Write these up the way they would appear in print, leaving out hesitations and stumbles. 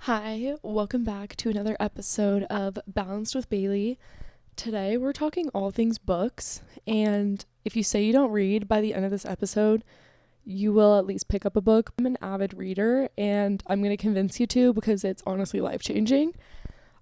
Hi, welcome back to another episode of Balanced with Bailey. Today we're talking all things books, and if you say you don't read by the end of this episode, you will at least pick up a book. I'm an avid reader, and I'm going to convince you to because it's honestly life-changing.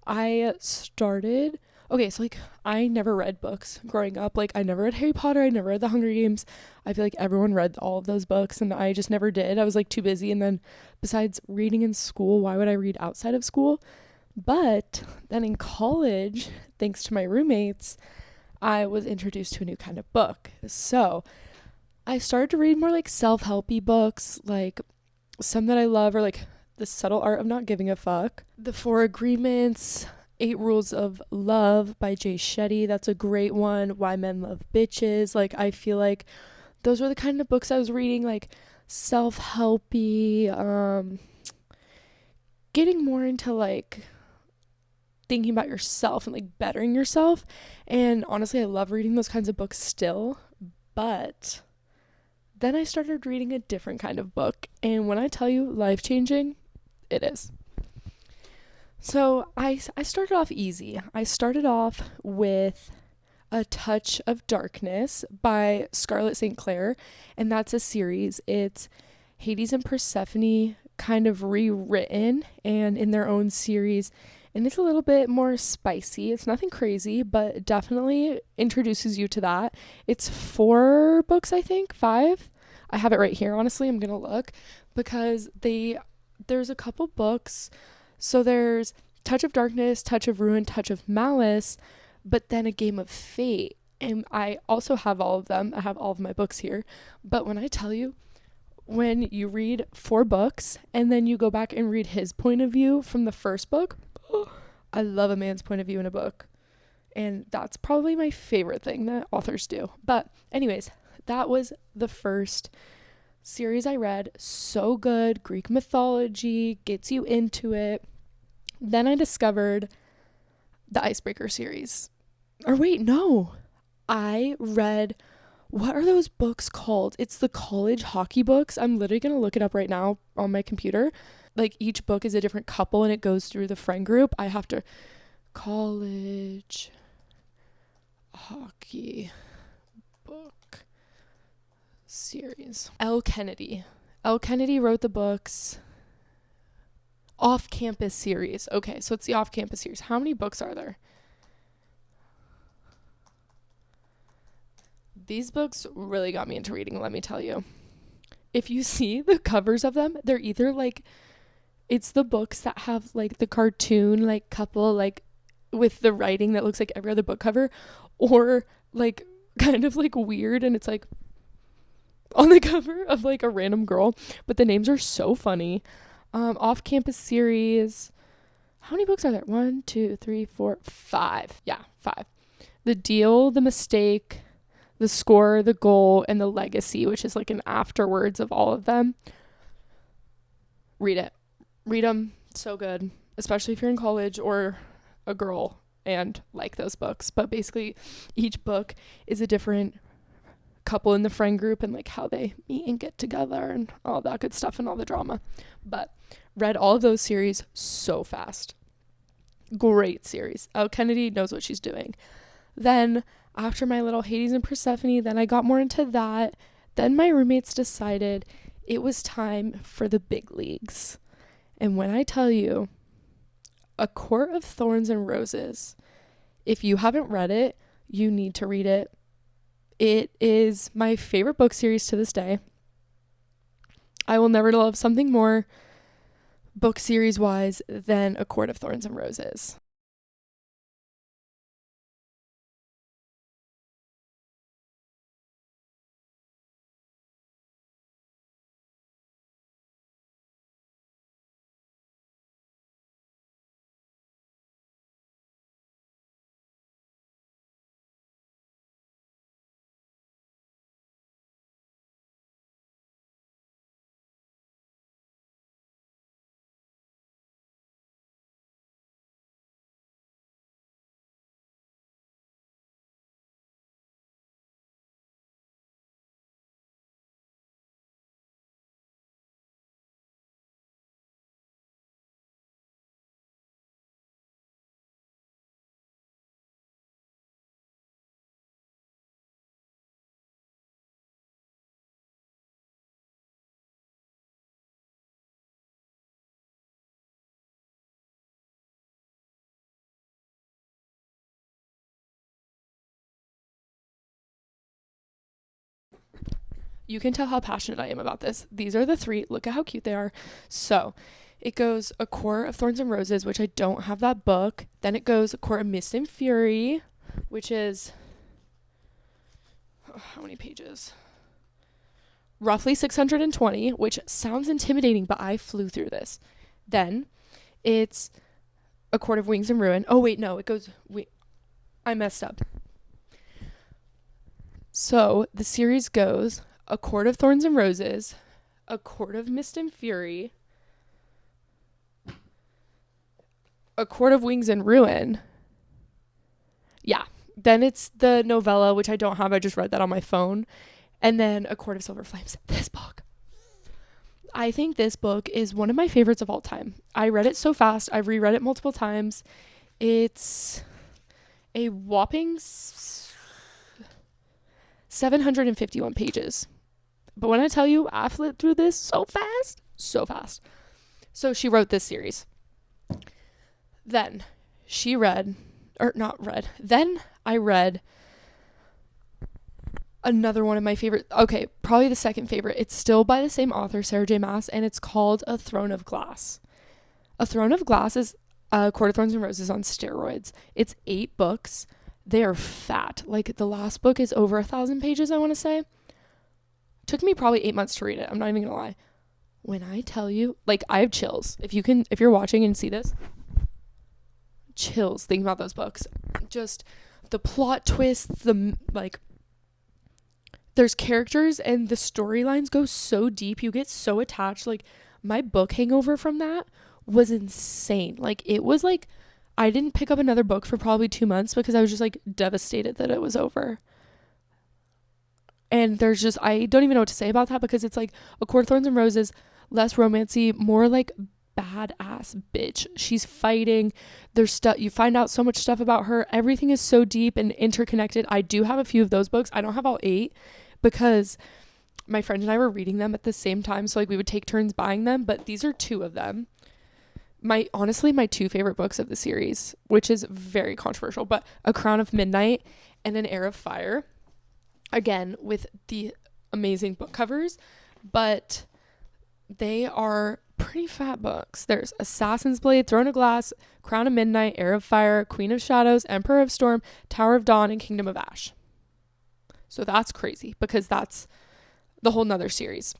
I started okay, so I never read books growing up. I never read Harry Potter, I never read The Hunger Games. I feel like everyone read all of those books and I just never did. I was too busy, and then besides reading in school, why would I read outside of school? But then in college, thanks to my roommates, I was introduced to a new kind of book. So, I started to read more self-helpy books, some that I love are The Subtle Art of Not Giving a Fuck, The Four Agreements, Eight Rules of Love by Jay Shetty. That's a great one. Why Men Love Bitches. I feel like those were the kind of books I was reading, self-helpy, getting more into thinking about yourself and bettering yourself. And honestly, I love reading those kinds of books still, but then I started reading a different kind of book, and when I tell you life-changing, it is. So I started off easy. I started off with A Touch of Darkness by Scarlett St. Clair, and that's a series. It's Hades and Persephone kind of rewritten and in their own series, and it's a little bit more spicy. It's nothing crazy, but definitely introduces you to that. It's 4 books, I think, 5. I have it right here. Honestly, I'm gonna look because there's a couple books. So there's Touch of Darkness, Touch of Ruin, Touch of Malice, but then A Game of Fate. And I also have all of them. I have all of my books here. But when I tell you, when you read 4 books and then you go back and read his point of view from the first book, I love a man's point of view in a book. And that's probably my favorite thing that authors do. But anyways, that was the first series I read. So good. Greek mythology gets you into it. Then I discovered the Icebreaker series. Or wait, no. I read, what are those books called? It's the college hockey books. I'm literally going to look it up right now on my computer. Each book is a different couple and it goes through the friend group. I have to college hockey book series. L. Kennedy. L. Kennedy wrote the books. Off campus series. Okay, so it's the off campus series. How many books are there? These books really got me into reading, let me tell you. If you see the covers of them, they're either it's the books that have the cartoon couple with the writing that looks like every other book cover, or kind of weird, and it's on the cover of a random girl, but the names are so funny. Off campus series. How many books are there? 1, 2, 3, 4, 5. Yeah, 5. The Deal, The Mistake, The Score, The Goal, and The Legacy, which is an afterwards of all of them. Read it. Read them. So good. Especially if you're in college or a girl and like those books. But basically, each book is a different couple in the friend group and how they meet and get together and all that good stuff and all the drama. But read all of those series so fast. Great series. Oh, Kennedy knows what she's doing. Then after my little Hades and Persephone, then I got more into that. Then my roommates decided it was time for the big leagues. And when I tell you, A Court of Thorns and Roses, if you haven't read it, you need to read it. It is my favorite book series to this day. I will never love something more book series wise than A Court of Thorns and Roses. You can tell how passionate I am about this. These are the 3. Look at how cute they are. So it goes A Court of Thorns and Roses, which I don't have that book. Then it goes A Court of Mist and Fury, which is, how many pages? Roughly 620, which sounds intimidating, but I flew through this. Then it's A Court of Wings and Ruin. Oh, wait, no, it goes, I messed up. So the series goes A Court of Thorns and Roses, A Court of Mist and Fury, A Court of Wings and Ruin. Yeah. Then it's the novella, which I don't have. I just read that on my phone. And then A Court of Silver Flames. This book. I think this book is one of my favorites of all time. I read it so fast. I've reread it multiple times. It's a whopping 751 pages. But when I tell you, I flipped through this so fast. So fast. So she wrote this series. Then I read another one of my favorite, okay, probably the second favorite. It's still by the same author, Sarah J. Maas, and it's called A Throne of Glass. A Throne of Glass is A Court of Thorns and Roses on steroids. It's 8 books. They are fat. Like, the last book is over 1,000 pages, I want to say. Took me probably 8 months to read it. I'm not even gonna lie. When I tell you, like, I have chills. If you're watching and see this, chills thinking about those books. Just the plot twists, there's characters and the storylines go so deep. You get so attached. Like, my book hangover from that was insane. Like, it was like I didn't pick up another book for probably 2 months because I was just like devastated that it was over. And I don't even know what to say about that, because it's like A Court of Thorns and Roses, less romancy, more like badass bitch. She's fighting. There's stuff, you find out so much stuff about her. Everything is so deep and interconnected. I do have a few of those books. I don't have all 8 because my friend and I were reading them at the same time. So like we would take turns buying them, but these are 2 of them. Honestly, my 2 favorite books of the series, which is very controversial, but A Crown of Midnight and An Heir of Fire. Again, with the amazing book covers, but they are pretty fat books. There's Assassin's Blade, Throne of Glass, Crown of Midnight, Heir of Fire, Queen of Shadows, Emperor of Storm, Tower of Dawn, and Kingdom of Ash. So that's crazy because that's the whole nother series.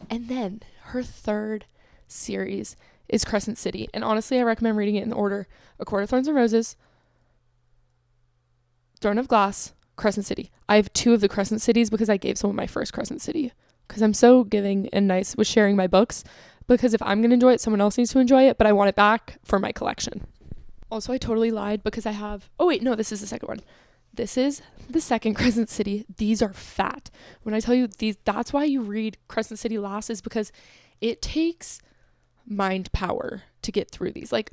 And then her 3rd series is Crescent City. And honestly, I recommend reading it in order: A Court of Thorns and Roses, Throne of Glass, Crescent City. I have 2 of the Crescent Cities because I gave someone my first Crescent City, because I'm so giving and nice with sharing my books, because if I'm going to enjoy it, someone else needs to enjoy it, but I want it back for my collection. Also, I totally lied because I have, this is the second one. This is the second Crescent City. These are fat. When I tell you these, that's why you read Crescent City last, is because it takes mind power to get through these. Like,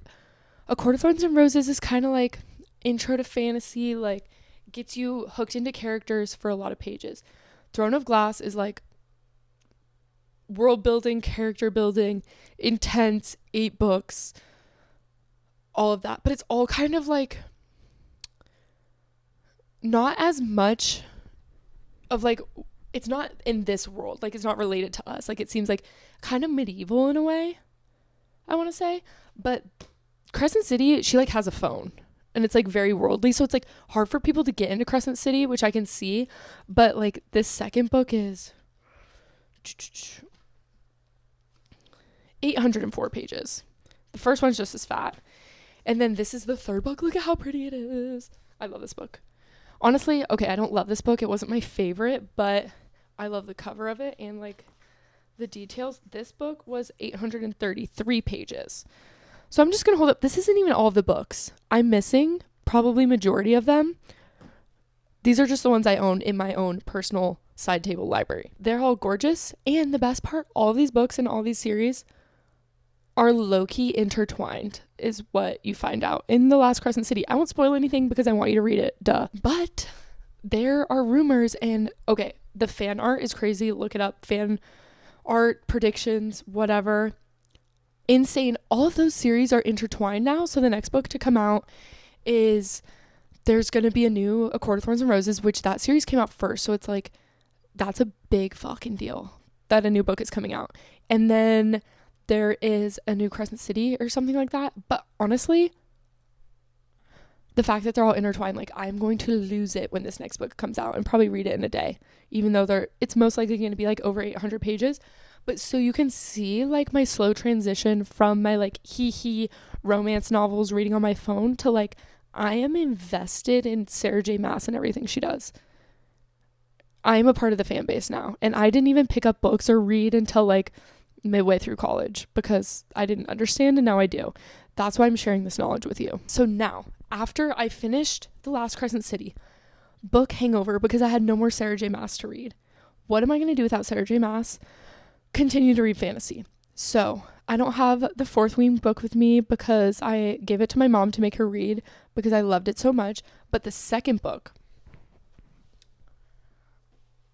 A Court of Thorns and Roses is kind of like intro to fantasy, like gets you hooked into characters for a lot of pages. Throne of Glass is like world building, character building, intense, 8 books, all of that. But it's all kind of like not as much of like, it's not in this world, like it's not related to us. Like, it seems like kind of medieval in a way, I want to say. But Crescent City, she like has a phone and it's like very worldly, so it's like hard for people to get into Crescent City, which I can see. But like this second book is 804 pages. The first one's just as fat. And then this is the 3rd book. Look at how pretty it is. I love this book. Honestly, okay, I don't love this book. It wasn't my favorite, but I love the cover of it and like the details. This book was 833 pages. So I'm just going to hold up. This isn't even all of the books. I'm missing probably majority of them. These are just the ones I own in my own personal side table library. They're all gorgeous. And the best part, all of these books and all these series are low-key intertwined, is what you find out in the last Crescent City. I won't spoil anything because I want you to read it, duh. But there are rumors, and okay, the fan art is crazy. Look it up. Fan art, predictions, whatever. Insane. All of those series are intertwined now. So the next book to come out is, there's going to be a new A Court of Thorns and Roses, which that series came out first. So it's like that's a big fucking deal that a new book is coming out. And then there is a new Crescent City or something like that. But honestly, the fact that they're all intertwined, like, I'm going to lose it when this next book comes out and probably read it in a day, even though it's most likely going to be like over 800 pages. But so you can see like my slow transition from my like romance novels reading on my phone to like I am invested in Sarah J Maas and everything she does. I am a part of the fan base now, and I didn't even pick up books or read until like midway through college because I didn't understand, and now I do. That's why I'm sharing this knowledge with you. So now, after I finished The Last Crescent City, book hangover because I had no more Sarah J Maas to read. What am I going to do without Sarah J Maas? Continue to read fantasy. So I don't have the Fourth Wing book with me because I gave it to my mom to make her read because I loved it so much. But the second book,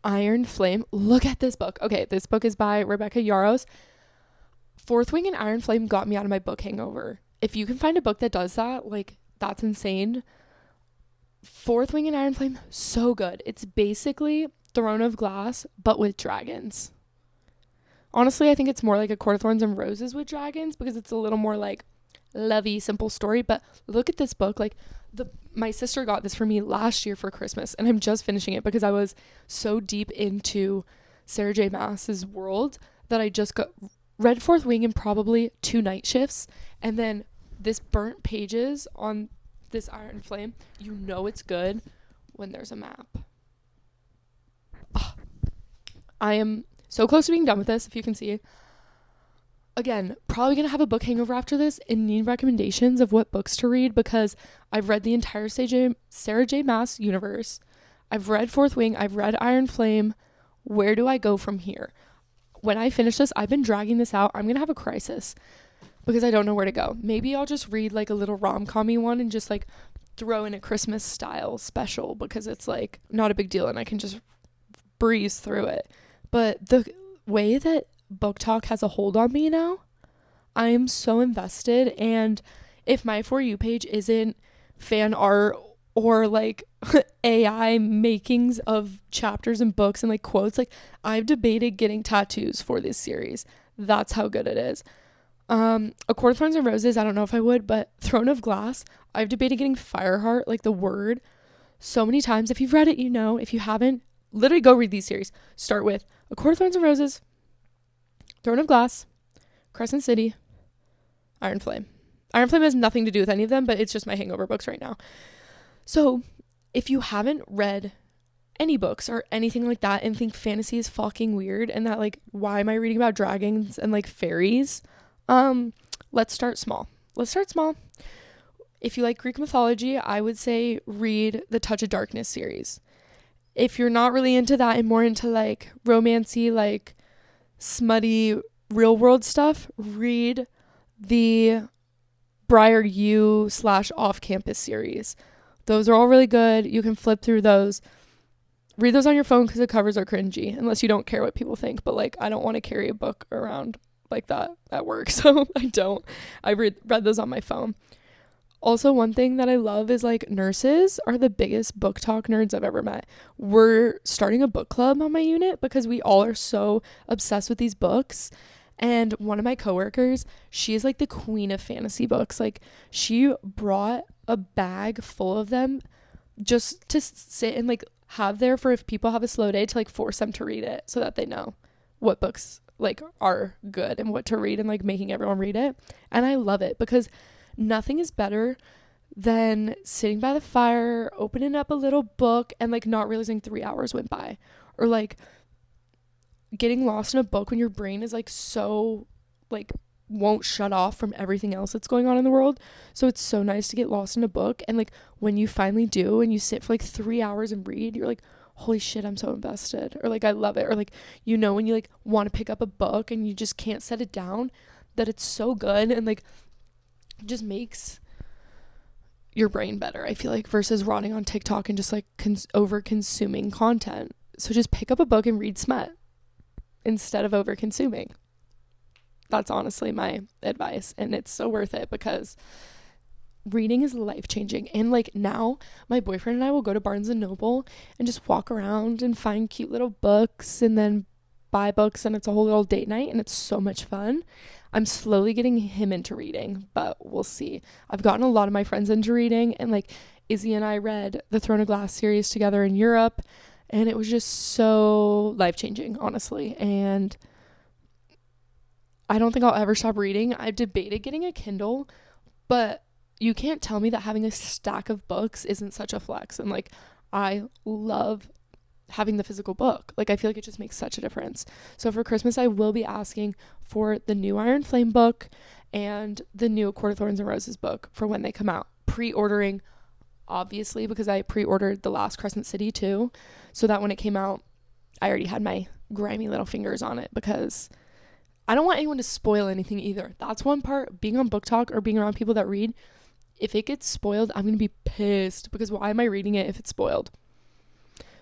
Iron Flame, look at this book. Okay, this book is by Rebecca Yarros. Fourth Wing and Iron Flame got me out of my book hangover. If you can find a book that does that, like, that's insane. Fourth Wing and Iron Flame, so good. It's basically Throne of Glass, but with dragons. Honestly, I think it's more like a Court of Thorns and Roses with dragons because it's a little more like lovey, simple story. But look at this book. Like, my sister got this for me last year for Christmas, and I'm just finishing it because I was so deep into Sarah J Maas's world that I just read Fourth Wing in probably 2 night shifts, and then this burnt pages on this Iron Flame. You know it's good when there's a map. I am so close to being done with this, if you can see. Again, probably going to have a book hangover after this and need recommendations of what books to read because I've read the entire Sarah J Maas universe. I've read Fourth Wing. I've read Iron Flame. Where do I go from here? When I finish this, I've been dragging this out. I'm going to have a crisis because I don't know where to go. Maybe I'll just read like a little rom-com-y one and just like throw in a Christmas style special because it's like not a big deal and I can just breeze through it. But the way that Booktok has a hold on me now, I am so invested. And if my For You page isn't fan art or like AI makings of chapters and books and like quotes, like I've debated getting tattoos for this series. That's how good it is. A Court of Thorns and Roses, I don't know if I would, but Throne of Glass, I've debated getting Fireheart, like the word, so many times. If you've read it, you know. If you haven't, literally go read these series. Start with A Court of Thorns and Roses, Throne of Glass, Crescent City, Iron Flame. Iron Flame has nothing to do with any of them, but it's just my hangover books right now. So if you haven't read any books or anything like that and think fantasy is fucking weird and that like, why am I reading about dragons and like fairies? Let's start small. If you like Greek mythology, I would say read the Touch of Darkness series. If you're not really into that and more into like romancy, like smutty real world stuff, read the Briar U / Off Campus series. Those are all really good. You can flip through those. Read those on your phone because the covers are cringy, unless you don't care what people think. But like, I don't want to carry a book around like that at work, so I don't. I read those on my phone. Also, one thing that I love is like nurses are the biggest Booktok nerds I've ever met. We're starting a book club on my unit because we all are so obsessed with these books. And one of my coworkers, she is like the queen of fantasy books. Like, she brought a bag full of them just to sit and like have there for if people have a slow day to like force them to read it so that they know what books like are good and what to read and like making everyone read it. And I love it because nothing is better than sitting by the fire, opening up a little book and like not realizing 3 hours went by, or like getting lost in a book when your brain is like so like won't shut off from everything else that's going on in the world. So it's so nice to get lost in a book, and like when you finally do and you sit for like 3 hours and read, you're like, holy shit, I'm so invested, or like I love it. Or like, you know, when you like want to pick up a book and you just can't set it down, that it's so good and like just makes your brain better, I feel like, versus rotting on TikTok and just like over consuming content. So just pick up a book and read smut instead of over consuming. That's honestly my advice, and it's so worth it because reading is life-changing. And like now my boyfriend and I will go to Barnes and Noble and just walk around and find cute little books and then buy books, and it's a whole little date night, and it's so much fun. I'm slowly getting him into reading, but we'll see. I've gotten a lot of my friends into reading, and like Izzy and I read the Throne of Glass series together in Europe, and it was just so life-changing, honestly. And I don't think I'll ever stop reading. I've debated getting a Kindle, but you can't tell me that having a stack of books isn't such a flex. And like, I love having the physical book. Like, I feel like it just makes such a difference. So for Christmas, I will be asking for the new Iron Flame book and the new A Court of Thorns and Roses book for when they come out. Pre-ordering, obviously, because I pre-ordered The Last Crescent City too, so that when it came out, I already had my grimy little fingers on it, because I don't want anyone to spoil anything either. That's one part, being on Booktok or being around people that read. If it gets spoiled, I'm going to be pissed, because why am I reading it if it's spoiled?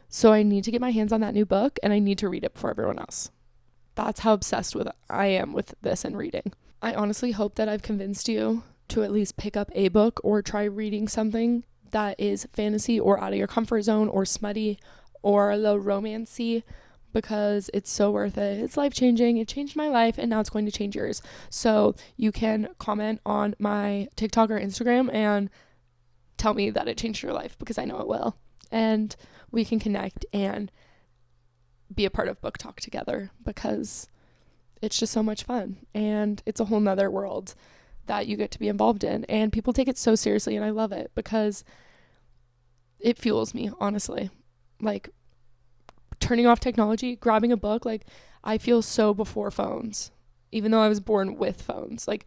So I need to get my hands on that new book, and I need to read it before everyone else. That's how obsessed with I am with this and reading. I honestly hope that I've convinced you to at least pick up a book or try reading something that is fantasy or out of your comfort zone or smutty or a little romancy, because it's so worth it. It's life-changing. It changed my life, and now it's going to change yours. So you can comment on my TikTok or Instagram and tell me that it changed your life, because I know it will. And we can connect and be a part of Booktok together, because it's just so much fun, and it's a whole nother world that you get to be involved in, and people take it so seriously, and I love it because it fuels me, honestly. Like, turning off technology, grabbing a book, like, I feel so before phones, even though I was born with phones. Like,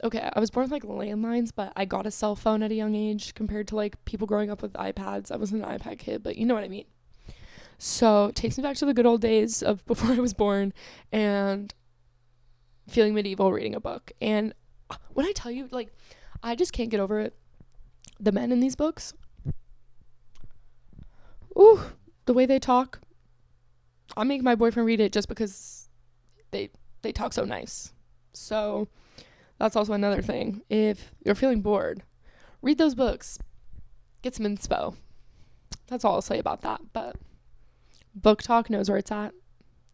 okay, I was born with like landlines, but I got a cell phone at a young age compared to like people growing up with iPads. I wasn't an iPad kid, but you know what I mean. So it takes me back to the good old days of before I was born and feeling medieval reading a book. And when I tell you, like, I just can't get over it. The men in these books, ooh, the way they talk. I'll make my boyfriend read it just because they talk so nice. So that's also another thing. If you're feeling bored, read those books. Get some inspo. That's all I'll say about that. But Booktok knows where it's at,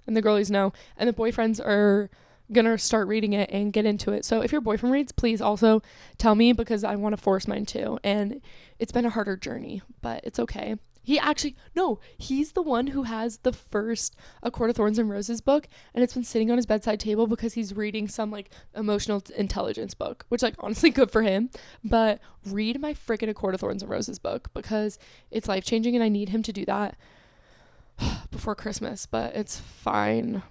and the girlies know, and the boyfriends are gonna start reading it and get into it. So if your boyfriend reads, please also tell me, because I want to force mine too. And it's been a harder journey, but it's okay. He's the one who has the first A Court of Thorns and Roses book, and it's been sitting on his bedside table because he's reading some like emotional intelligence book, which, like, honestly, good for him. But read my freaking A Court of Thorns and Roses book, because it's life-changing, and I need him to do that before Christmas. But it's fine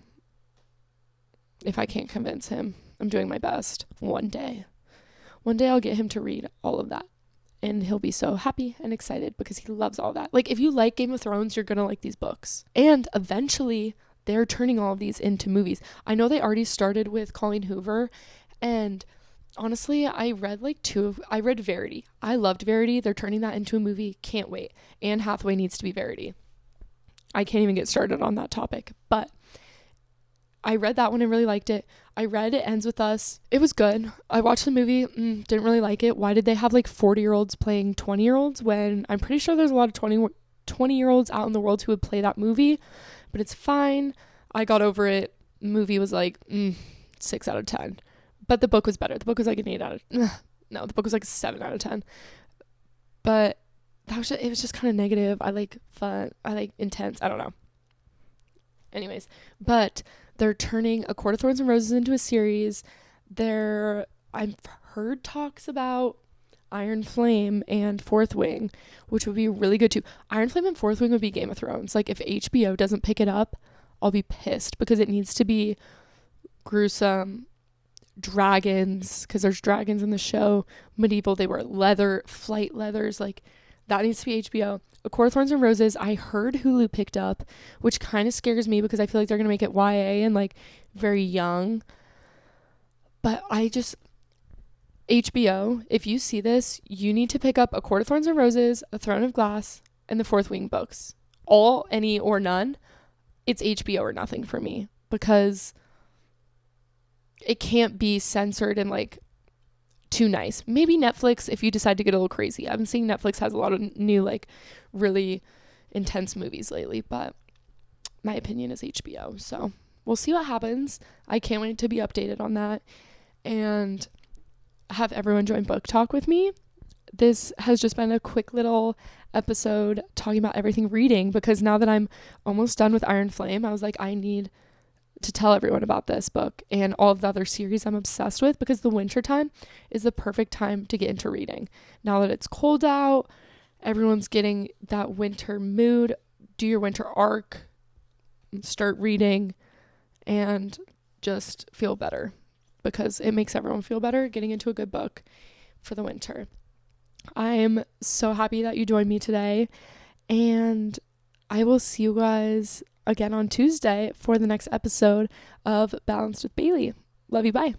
if I can't convince him. I'm doing my best. One day I'll get him to read all of that, and he'll be so happy and excited, because he loves all that. Like, if you like Game of Thrones, you're gonna like these books. And eventually they're turning all of these into movies. I know they already started with Colleen Hoover, and honestly, I read Verity. I loved Verity. They're turning that into a movie. Can't wait. Anne Hathaway needs to be Verity. I can't even get started on that topic, but I read that one and really liked it. I read It Ends With Us. It was good. I watched the movie, didn't really like it. Why did they have like 40-year-olds playing 20-year-olds when I'm pretty sure there's a lot of 20-year-olds out in the world who would play that movie? But it's fine. I got over it. The movie was like 6 out of 10. But the book was better. The book was like an 8 out of... No, the book was like a 7 out of 10. But it was just kind of negative. I like fun. I like intense. I don't know. Anyways, but they're turning A Court of Thorns and Roses into a series. I've heard talks about Iron Flame and Fourth Wing, which would be really good too. Iron Flame and Fourth Wing would be Game of Thrones. Like, if HBO doesn't pick it up, I'll be pissed, because it needs to be gruesome, dragons, because there's dragons in the show. Medieval, they wear leather, flight leathers, like, that needs to be HBO. A Court of Thorns and Roses, I heard Hulu picked up, which kind of scares me, because I feel like they're going to make it YA and like very young. But HBO, if you see this, you need to pick up A Court of Thorns and Roses, A Throne of Glass, and the Fourth Wing books. All, any, or none. It's HBO or nothing for me, because it can't be censored and like too nice. Maybe Netflix if you decide to get a little crazy. I'm seeing Netflix has a lot of new like really intense movies lately, but my opinion is HBO. So we'll see what happens. I can't wait to be updated on that and have everyone join Booktok with me. This has just been a quick little episode talking about everything reading, because now that I'm almost done with Iron Flame, I was like, I need to tell everyone about this book and all of the other series I'm obsessed with, because the winter time is the perfect time to get into reading. Now that it's cold out, everyone's getting that winter mood. Do your winter arc, start reading, and just feel better, because it makes everyone feel better getting into a good book for the winter. I'm so happy that you joined me today, and I will see you guys again on Tuesday for the next episode of Balanced with Bailey. Love you. Bye.